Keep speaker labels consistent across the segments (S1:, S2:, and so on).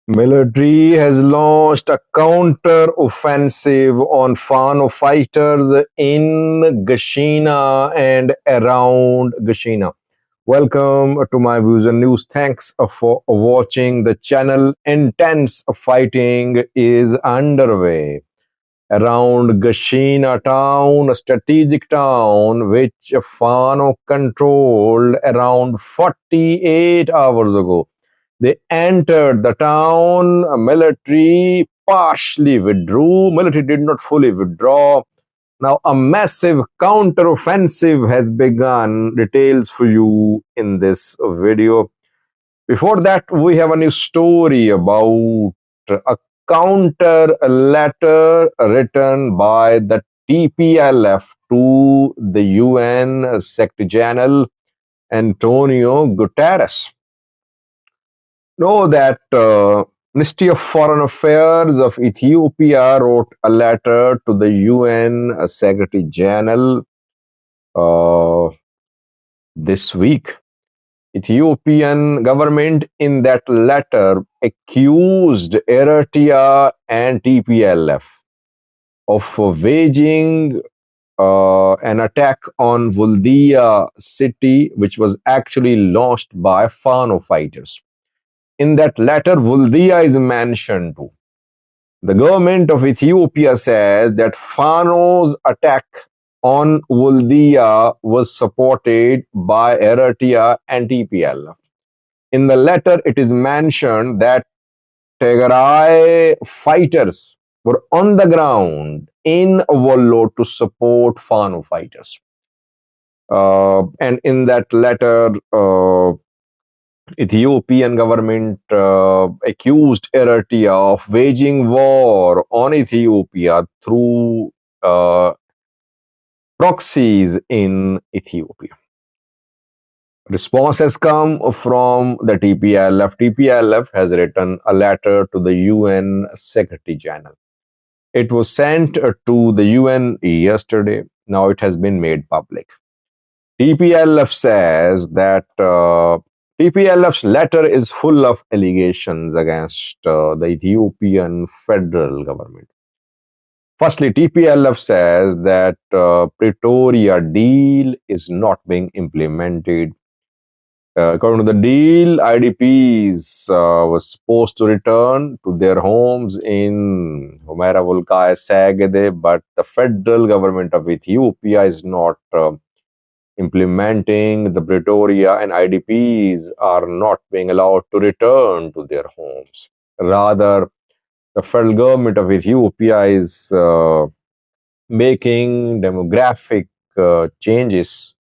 S1: Military has launched a counter-offensive on Fano fighters in Gashena and around Gashena. Welcome to my views and news. Thanks for watching the channel. Intense fighting is underway around Gashena town, a strategic town which Fano controlled around 48 hours ago. They entered the town, military partially withdrew, military did not fully withdraw. Now a massive counter-offensive has begun. Details for you in this video. Before that, we have a new story about a counter letter written by the TPLF to the UN Secretary General Antonio Guterres. Know that Ministry of Foreign Affairs of Ethiopia wrote a letter to the UN Secretary General this week. Ethiopian government in that letter accused Eritrea and TPLF of waging an attack on Vuldia city, which was actually launched by Fano fighters. In that letter, Vuldia is mentioned too. The government of Ethiopia says that Fano's attack on Vuldia was supported by Eritrea and TPLF. In the letter, it is mentioned that Tigray fighters were on the ground in Wollo to support Fano fighters. And in that letter, Ethiopian government accused Eritrea of waging war on Ethiopia through proxies in Ethiopia. Response has come from the TPLF. TPLF has written a letter to the UN Secretary General. It was sent to the UN yesterday. Now it has been made public. TPLF says that TPLF's letter is full of allegations against the Ethiopian federal government. Firstly, TPLF says that Pretoria deal is not being implemented. According to the deal, IDPs were supposed to return to their homes in Humera Volkai Sagede, but the federal government of Ethiopia is not implementing the Pretoria, and IDPs are not being allowed to return to their homes. Rather, the federal government of Ethiopia is making demographic changes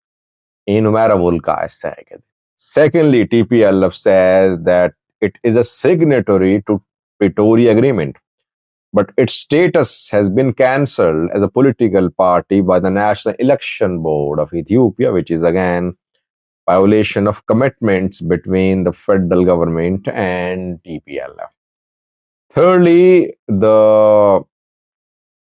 S1: in Humera Volkai Sagede. Secondly, TPLF says that it is a signatory to Pretoria Agreement, but its status has been cancelled as a political party by the National Election Board of Ethiopia, which is again violation of commitments between the federal government and TPLF. Thirdly, the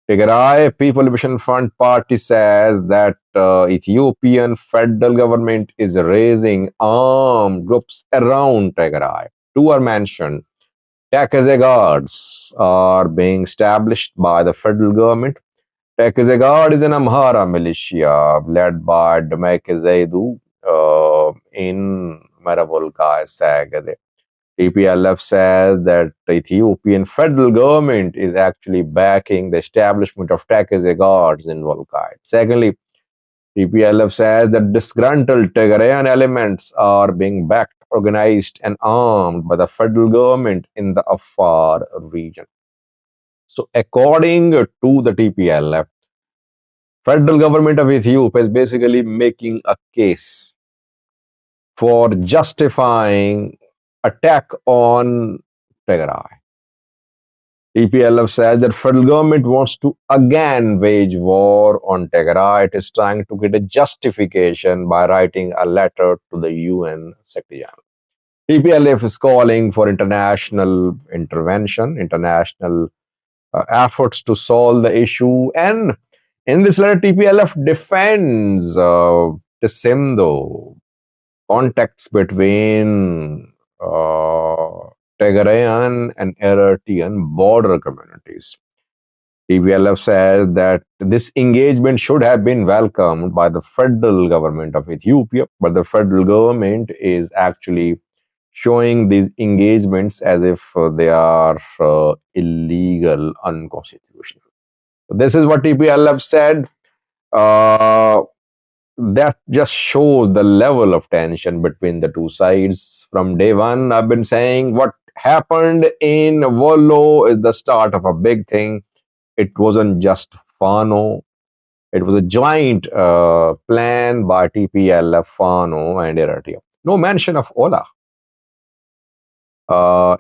S1: Tigray People Liberation Front party says that Ethiopian federal government is raising armed groups around Tigray. Two are mentioned. Tekeze guards are being established by the federal government. Tekeze guard is an Amhara militia led by Demeke in Meravolkai Sagade. TPLF says that the Ethiopian federal government is actually backing the establishment of Tekeze guards in Volkai. Secondly, TPLF says that disgruntled Tigrayan elements are being backed, organized, and armed by the federal government in the Afar region. So, according to the TPLF, federal government of Ethiopia is basically making a case for justifying attack on Tigray. TPLF says that federal government wants to again wage war on Tigray. It is trying to get a justification by writing a letter to the UN Secretary General. TPLF is calling for international intervention, international efforts to solve the issue. And in this letter, TPLF defends Tsimdo, contacts between Tigrayan and Eritrean border communities. TPLF says that this engagement should have been welcomed by the federal government of Ethiopia, but the federal government is actually showing these engagements as if they are illegal, unconstitutional. This is what TPLF said. Uh, that just shows the level of tension between the two sides. From day one, I've been saying what happened in Wollo is the start of a big thing. It wasn't just Fano. It was a joint plan by TPLF, Fano, and Eritrea. No mention of Ola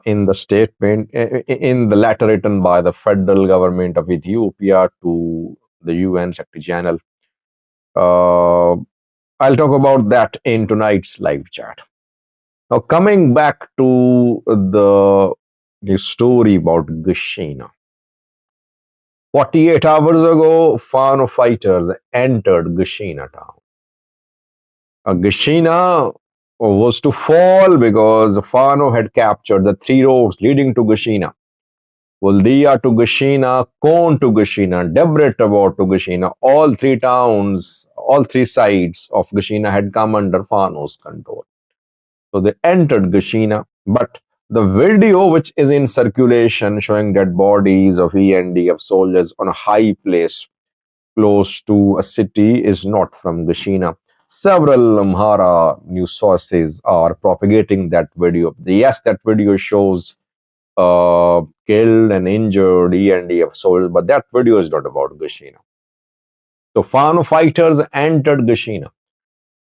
S1: in the statement, in the letter written by the federal government of Ethiopia to the UN Secretary General. I'll talk about that in tonight's live chat. Now, coming back to the story about Gashena. 48 hours ago, Fano fighters entered Gashena town. Gashena was to fall because Fano had captured the 3 roads leading to Gashena. Waldia to Gashena, Kon to Gashena, Debre Tabor to Gashena, all 3 towns, all 3 sides of Gashena had come under Fano's control. So they entered Gashena, but the video which is in circulation showing dead bodies of ENDF soldiers on a high place close to a city is not from Gashena. Several Amhara news sources are propagating that video. Yes, that video shows killed and injured ENDF soldiers, but that video is not about Gashena. So Fano fighters entered Gashena.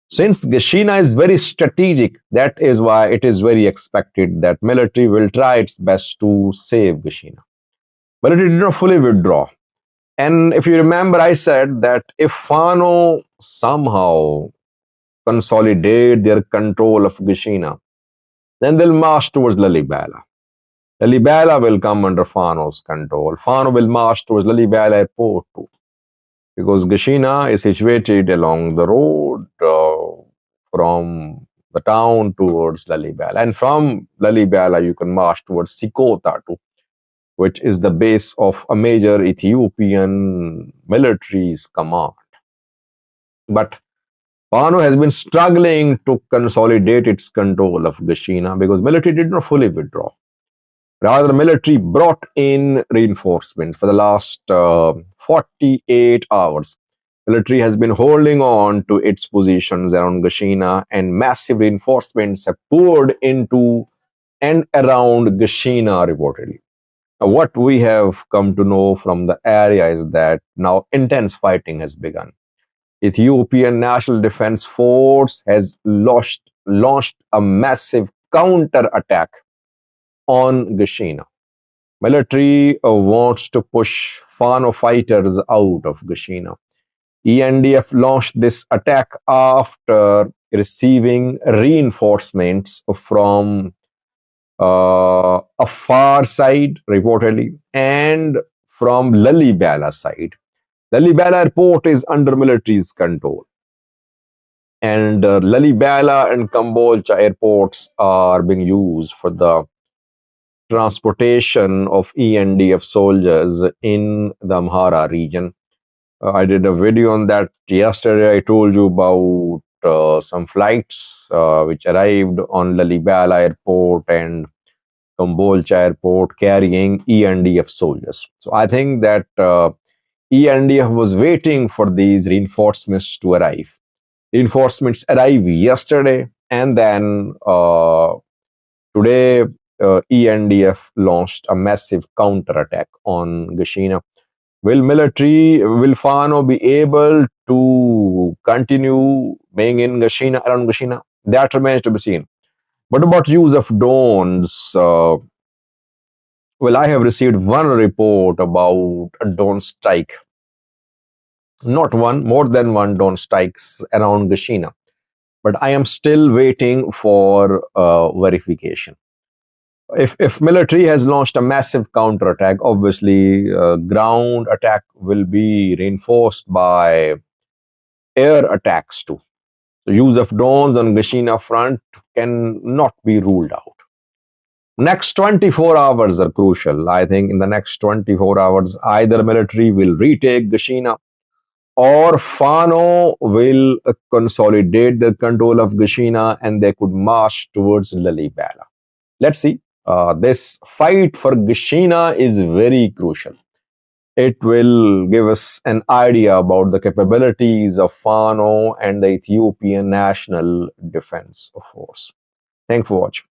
S1: Since Gashena is very strategic, that is why it is very expected that military will try its best to save Gashena. Military did not fully withdraw. And if you remember, I said that if Fano somehow consolidate their control of Gashena, then they'll march towards Lalibela. Lalibela will come under Fano's control. Fano will march towards Lalibela airport too, because Gashena is situated along the road from the town towards Lalibela. And from Lalibela, you can march towards Sikota too, which is the base of a major Ethiopian military's command. But Fano has been struggling to consolidate its control of Gashena because military did not fully withdraw. Rather, the military brought in reinforcements for the last 48 hours. Military has been holding on to its positions around Gashena, and massive reinforcements have poured into and around Gashena reportedly. Now, what we have come to know from the area is that now intense fighting has begun. Ethiopian National Defense Force has launched a massive counter-attack on Gashena. Military wants to push Fano fighters out of Gashena. ENDF launched this attack after receiving reinforcements from a far side, reportedly, and from Lalibela side. Lalibela airport is under military's control. And Lalibela and Kambolcha airports are being used for the transportation of ENDF soldiers in the Amhara region. I did a video on that yesterday. I told you about some flights which arrived on Lalibela airport and Kambolcha airport carrying ENDF soldiers. So I think that ENDF was waiting for these reinforcements to arrive. Reinforcements arrived yesterday, and then today ENDF launched a massive counterattack on Gashena. Will Fano be able to continue being in Gashena, around Gashena? That remains to be seen. What about use of drones? Well, I have received one report about a drone strike. Not one, more than one drone strikes around Gashena. But I am still waiting for verification. If military has launched a massive counterattack, obviously ground attack will be reinforced by air attacks too. The use of drones on Gashena front can not be ruled out. Next 24 hours are crucial. I think in the next 24 hours, either military will retake Gashena or Fano will consolidate their control of Gashena and they could march towards Lalibela. Let's see. This fight for Gashena is very crucial. It will give us an idea about the capabilities of Fano and the Ethiopian National Defense Force. Thanks for watching.